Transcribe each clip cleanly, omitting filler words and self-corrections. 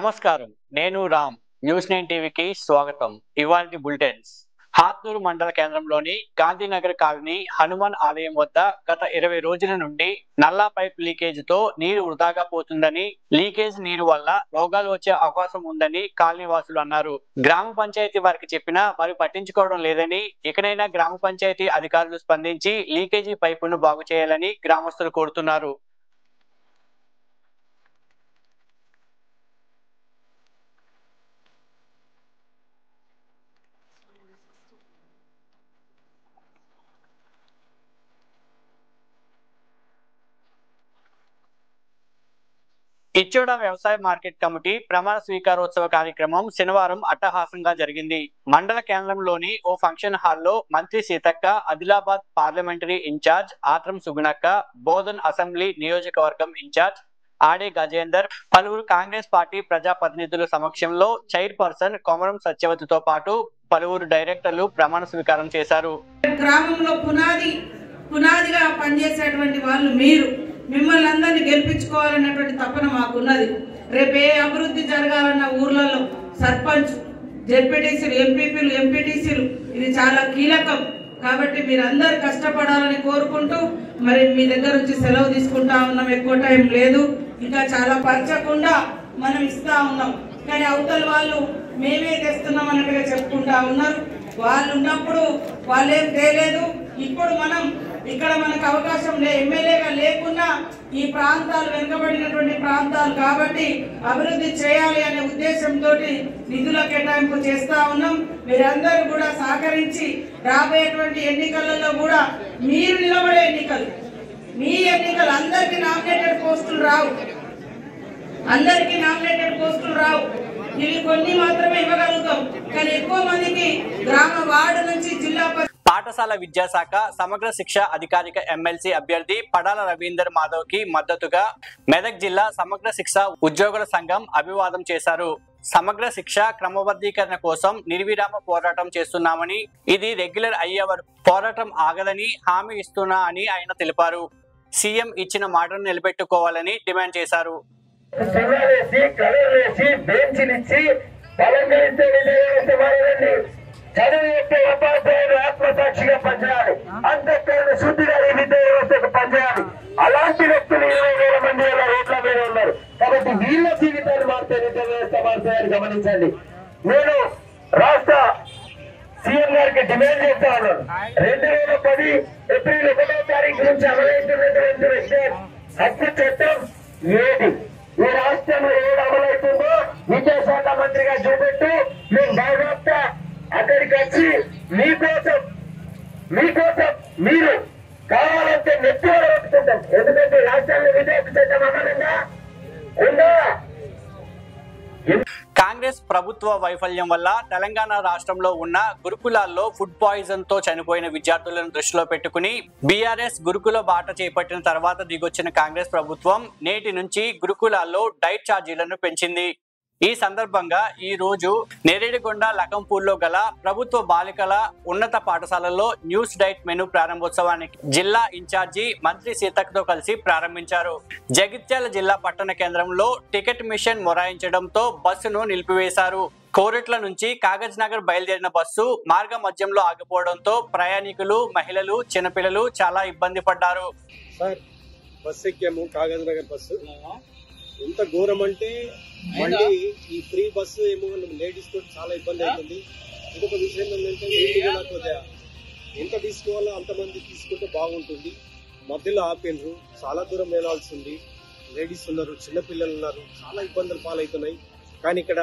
నమస్కారం, నేను రామ్. న్యూస్ 9 టీవీకి స్వాగతం. ఇవాల్టి బులెటిన్స్. హాత్నూరు మండల కేంద్రంలోని గాంధీనగర్ కాలనీ హనుమాన్ ఆలయం వద్ద గత 20 రోజుల నుండి నల్లా పైప్ లీకేజీతో నీరు వృధాగా పోతుందని, లీకేజ్ నీరు వల్ల రోగాలు వచ్చే అవకాశం ఉందని కాలనీ వాసులు అన్నారు. గ్రామ పంచాయతీ వారికి చెప్పినా వారు పట్టించుకోవడం లేదని, ఇకనైనా గ్రామ పంచాయతీ అధికారులు స్పందించి లీకేజీ పైపును బాగు చేయాలని గ్రామస్తులు కోరుతున్నారు. ఇచ్చోడ వ్యవసాయ మార్కెట్ కమిటీ ప్రమాణ స్వీకారోత్సవ కార్యక్రమం శనివారం అట్టహాసంగా జరిగింది. మండల కేంద్రంలోని ఓ ఫంక్షన్ హాల్లో మంత్రి సీతక్క, ఆదిలాబాద్ పార్లమెంటరీ ఇన్ఛార్జ్ ఆత్రం సుగుణక్క, బోధన్ అసెంబ్లీ నియోజకవర్గం ఇన్ఛార్జ్ ఆడే గజేందర్, పలువురు కాంగ్రెస్ పార్టీ ప్రజాప్రతినిధుల సమక్షంలో చైర్పర్సన్ కొమరం సత్యవతితో పాటు పలువురు డైరెక్టర్లు ప్రమాణ స్వీకారం చేశారు. గ్రామంలో పునాదిగా పనిచేసేటువంటి వాళ్ళు మీరు, మిమ్మల్ని అందరినీ గెలిపించుకోవాలన్నటువంటి తపన మాకున్నది. రేపు ఏ అభివృద్ధి జరగాలన్న ఊర్లలో సర్పంచ్, జెడ్పీటీసీలు, ఎంపీపీలు, ఎంపీటీసీలు ఇది చాలా కీలకం. కాబట్టి మీరందరూ కష్టపడాలని కోరుకుంటూ మరి మీ దగ్గర నుంచి సెలవు తీసుకుంటా ఉన్నాం. ఎక్కువ టైం లేదు, ఇంకా చాలా పరచకుండా మనం ఇస్తా ఉన్నాం. కానీ అవతల వాళ్ళు మేమే తెస్తున్నాం అన్నట్టుగా చెప్పుకుంటా ఉన్నారు. వాళ్ళు ఉన్నప్పుడు వాళ్ళేం తేలేదు. ఇప్పుడు మనం ఇక్కడ మనకు అవకాశం ఎమ్మెల్యేగా లేకున్నా ఈ ప్రాంతాలు వెనుకబడినటువంటి ప్రాంతాలు కాబట్టి అభివృద్ధి చేయాలి అనే ఉద్దేశంతో నిధుల కేటాయింపు చేస్తా ఉన్నాం. మీరందరూ కూడా సహకరించి రాబోయేటువంటి ఎన్నికలలో కూడా మీరు నిలబడే ఎన్నికలు, మీ ఎన్నికలు అందరికీ నామినేటెడ్ పోస్టులు రావు, అందరికీ నామినేటెడ్ పోస్టులు రావు. ఇవి కొన్ని మాత్రమే ఇవ్వగలుగుతాం. కానీ ఎక్కువ మందికి గ్రామ వార్డు నుంచి జిల్లా పాఠశాల విద్యాశాఖ సమగ్ర శిక్ష అధికారిక ఎమ్మెల్సీ అభ్యర్థి పడాల రవీందర్ మాధవ్ కి మద్దతుగా మెదక్ జిల్లా సమగ్ర శిక్ష ఉద్యోగుల సంఘం అభివాదం చేశారు. సమగ్ర శిక్ష క్రమబద్ధీకరణ కోసం నిర్విరామ పోరాటం చేస్తున్నామని, ఇది రెగ్యులర్ అయ్యే వరకు పోరాటం ఆగదని హామీ ఇస్తున్నా అని ఆయన తెలిపారు. సీఎం ఇచ్చిన మాటను నిలబెట్టుకోవాలని డిమాండ్ చేశారు. చదువు యొక్క ఉపాధ్యాయులు ఆత్మసాక్షిగా పనిచేయాలి, అంతఃకరణ శుద్ధిగా ఈ విద్యా వ్యవస్థకు పనిచేయాలి. అలాంటి వ్యక్తులు 20,000 మంది రోడ్ల మీద ఉన్నారు. కాబట్టి వీళ్ళ జీవితాలు మారితే విద్యా వ్యవస్థ మారుతాయని గమనించండి. నేను రాష్ట్ర సీఎం గారికి డిమాండ్ చేస్తా ఉన్నాను. 2010 ఏప్రిల్ 1వ తారీఖు నుంచి అమలవుతున్నటువంటి హక్కు చట్టం ఏది, ఈ రాష్ట్రంలో ఏది అమలవుతుందో విద్యాశాఖ మంత్రిగా చూపెట్టు. మేము బాగా అక్కడికి వచ్చి మీకోసం మీరు కావాలంటే నెత్తివారు పెట్టుకుంటాం. ఎందుకంటే రాష్ట్రాల్లో విద్యార్థి చట్టం అమలంగా ఉందా? కాంగ్రెస్ ప్రభుత్వ వైఫల్యం వల్ల తెలంగాణ రాష్ట్రంలో ఉన్న గురుకులాల్లో ఫుడ్ పాయిజన్ తో చనిపోయిన విద్యార్థులను దృష్టిలో పెట్టుకుని బీఆర్ఎస్ గురుకుల బాట చేపట్టిన తర్వాత దిగొచ్చిన కాంగ్రెస్ ప్రభుత్వం నేటి నుంచి గురుకులాల్లో డైట్ ఛార్జీలను పెంచింది. ఈ సందర్భంగా ఈ రోజు నేరేడిగొండ లకంపూర్లో గల ప్రభుత్వ బాలికల ఉన్నత పాఠశాలలో న్యూస్ డైట్ మెనూ ప్రారంభోత్సవానికి జిల్లా ఇన్ఛార్జి మంత్రి సీతక్కతో కలిసి ప్రారంభించారు. జగిత్యాల జిల్లా పట్టణ కేంద్రంలో టికెట్ మిషన్ మొరాయించడంతో బస్సును నిలిపివేశారు. కోరట్ల నుంచి కాగజ్ నగర్ బయలుదేరిన బస్సు మార్గ మధ్యంలో ఆగిపోవడంతో ప్రయాణికులు, మహిళలు, చిన్నపిల్లలు చాలా ఇబ్బంది పడ్డారు. బస్సు ఎక్కాము, కాగజ్ నగర్ బస్సు. ఎంత ఘోరం అంటే మళ్ళీ ఈ ఫ్రీ బస్సు ఏమో లేడీస్ తోటి చాలా ఇబ్బంది అవుతుంది. ఇంకొక విషయం ఏంటంటే ఎంత తీసుకోవాలో అంతమంది తీసుకుంటే బాగుంటుంది. మధ్యలో ఆపేండ్రు, చాలా దూరం వెళ్లాల్సింది. లేడీస్ ఉన్నారు, చిన్నపిల్లలు ఉన్నారు, చాలా ఇబ్బందులు పాలవుతున్నాయి. కానీ ఇక్కడ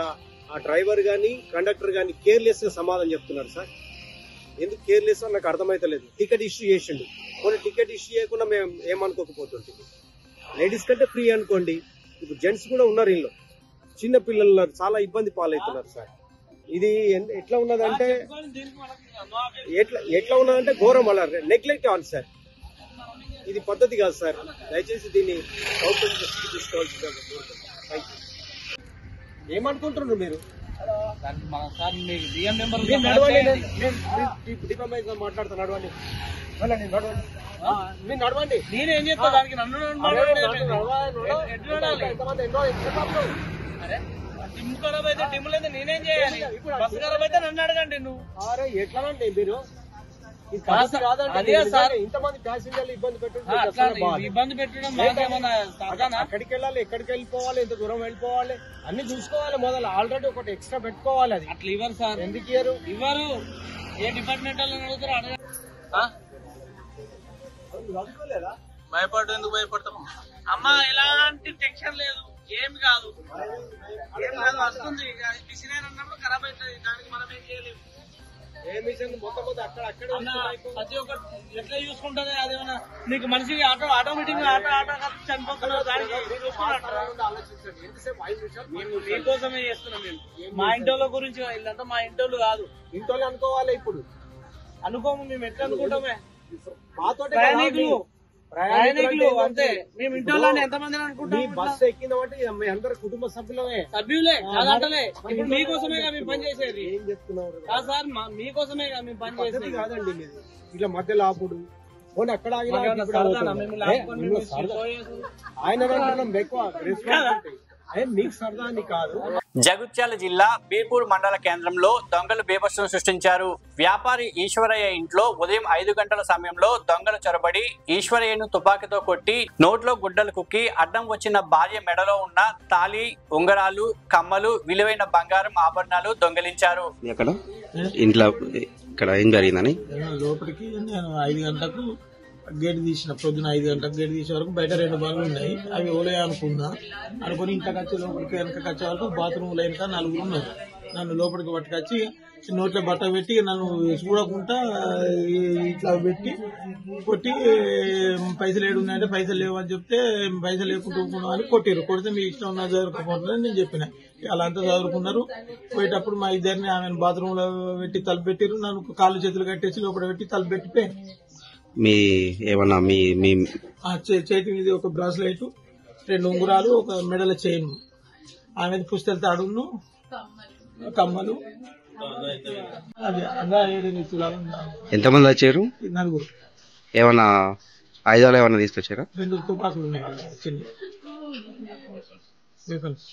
ఆ డ్రైవర్ గానీ కండక్టర్ గానీ కేర్లెస్ గా సమాధానం చెప్తున్నారు. సార్ ఎందుకు కేర్లెస్ అని నాకు అర్థమైతలేదు. టికెట్ ఇష్యూ చేసిండు, కొన్ని టికెట్ ఇష్యూ చేయకుండా మేము ఏమనుకోకపోతుంటుంది. లేడీస్ కంటే ఫ్రీ అనుకోండి, ఇప్పుడు జెంట్స్ కూడా ఉన్నారు, ఇంట్లో చిన్న పిల్లలు ఉన్నారు, చాలా ఇబ్బంది పాలవుతున్నారు. సార్ ఇది ఎట్లా ఉన్నదంటే ఘోరం, అలా నెగ్లెక్ట్ అవ్వాలి సార్. ఇది పద్ధతి కాదు సార్. దయచేసి దీన్ని ప్రభుత్వం దృష్టికి తీసుకోవాల్సిందిగా కోరుతున్నాను. ఏమనుకుంటున్నారు మీరు? మాట్లాడుతున్నా నడవండి, మీరు నడవండి. నేనేం చెప్తా దానికి? నన్ను ఖరాబ్ అయితే డిమ్ములు అయితే నేనేం చేయాలి? బస్సు ఖరాబ్ అయితే నన్ను అడగండి. నువ్వు అరే ఎట్లా అంటే మీరు ఇంతమంది ప్యాసింజర్లు ఇబ్బంది ఇబ్బంది పెట్టడం మాకేమన్నా అక్కడికి వెళ్ళాలి, ఎక్కడికి వెళ్ళిపోవాలి, ఎంత దూరం వెళ్ళిపోవాలి అన్ని చూసుకోవాలి. మొదలు ఆల్రెడీ ఒకటి ఎక్స్ట్రా పెట్టుకోవాలి. అది అట్లా ఇవ్వరు సార్. ఎందుకు ఇవ్వరు? ఏ డిపార్ట్మెంట్ వాళ్ళని అడుగుతారు? అడగ భయపడు. ఎందుకు భయపడతాం అమ్మా? ఎలాంటి టెన్షన్ లేదు, ఏమి కాదు. వస్తుంది మిషన్ అన్నప్పుడు ఖరాబ్ అవుతుంది, దానికి మనం ఏం చేయలేము. ప్రతి ఒక్కటి ఎట్లా చూసుకుంటుంది? అదేమన్నా నీకు మనిషికి ఆటోమేటిక్ ఆటో చనిపోతున్నారు. దానికి మీకోసమే చేస్తున్నాం మేము. మా ఇంటోళ్ళ గురించి వీళ్ళంతా మా ఇంటోళ్ళు కాదు. ఇంటోళ్ళు అనుకోవాలి. ఇప్పుడు అనుకోము. మేము ఎట్లా అనుకుంటామే? మాతో ప్రయాణికులు అంతే. మేము ఇంటోళ్ళని ఎంతమంది అనుకుంటాం? బస్సు ఎక్కిందంటే మీ అందరు కుటుంబ సభ్యులే కాదంటలే. ఇప్పుడు మీకోసమేగా మేము పని చేసేది. ఏం చెప్తున్నారు సార్? మీకోసమేగా మేము పని చేసేది. కాదండి మీరు ఇట్లా మధ్యలో ఆపుడు అక్కడ ఆయన ఎక్కువ మీకు సరదాన్ని కాదు. జగిత్యాల జిల్లా బీర్పూర్ మండల కేంద్రంలో దొంగలు బీభత్సం సృష్టించారు. వ్యాపారి ఈశ్వరయ్య ఇంట్లో ఉదయం 5 గంటల సమయంలో దొంగలు చొరబడి ఈశ్వరయ్యను తుపాకీతో కొట్టి నోట్లో గుడ్డలు కుక్కి అడ్డం వచ్చిన భార్య మెడలో ఉన్న తాళి, ఉంగరాలు, కమ్మలు, విలువైన బంగారం ఆభరణాలు దొంగిలించారు. ఇంట్లో ఇక్కడ ఏం జరిగిందని లోపలికి నేను 5 గంటలకు గేట్ తీసిన, పొద్దున 5 గంటలకు గేట్ తీసే వరకు బయట 2 బండ్లు ఉన్నాయి. అవి ఓలే అనుకున్నా. అనుకుని ఇంట్లోకి వచ్చి లోపలికి వెనకకి వచ్చే వరకు బాత్రూమ్ లైన్కా 4 ఉన్నారు. నన్ను లోపలికి పట్టుకొచ్చి నోట్లో బట్ట పెట్టి నన్ను చూడకుండా ఇట్లా పెట్టి కొట్టి పైసలు ఏడున్నాయంటే పైసలు లేవు అని చెప్తే పైసలు లేకుండా అని కొట్టిరు. కొడితే మీ ఇష్టం ఉన్నా చదువుకుంటున్నారని నేను చెప్పిన. అలా అంతా చదువుకున్నారు. పోయేటప్పుడు మా ఇద్దరిని ఆమెను బాత్రూమ్ లో పెట్టి తలుపు పెట్టిరు. నన్ను కాళ్ళు చేతులు కట్టేసి లోపల పెట్టి తలుపు పెట్టిపోయాను. మీ ఏమన్నా మీ చేతి మీద ఒక బ్రాస్లైట్, 2 ఉంగురాలు, ఒక మెడల చైన్, ఆమె పుస్తల తాడును, కమ్మలు. ఎంతమంది వచ్చారు? 4. ఏమన్నా ఆయుధాలు ఏమన్నా తీసుకొచ్చారా? 2 తుపాకులు ఉన్నాయి చిన్న వెపన్స్.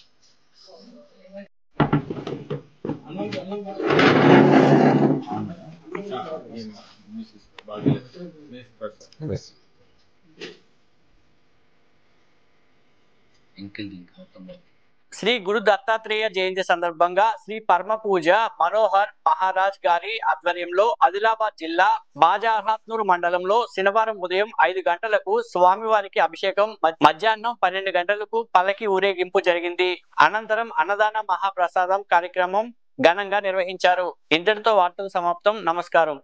శ్రీ గురు దత్తాత్రేయ జయంతి సందర్భంగా శ్రీ పరమ పూజ మనోహర్ మహారాజ్ గారి ఆధ్వర్యంలో ఆదిలాబాద్ జిల్లా బాజాహాత్నూర్ మండలంలో శనివారం ఉదయం 5 గంటలకు స్వామివారికి అభిషేకం, మధ్యాహ్నం 12 గంటలకు పల్లకి ఊరేగింపు జరిగింది. అనంతరం అన్నదాన మహాప్రసాదం కార్యక్రమం ఘనంగా నిర్వహించారు. ఇంతటితో వార్తలు సమాప్తం. నమస్కారం.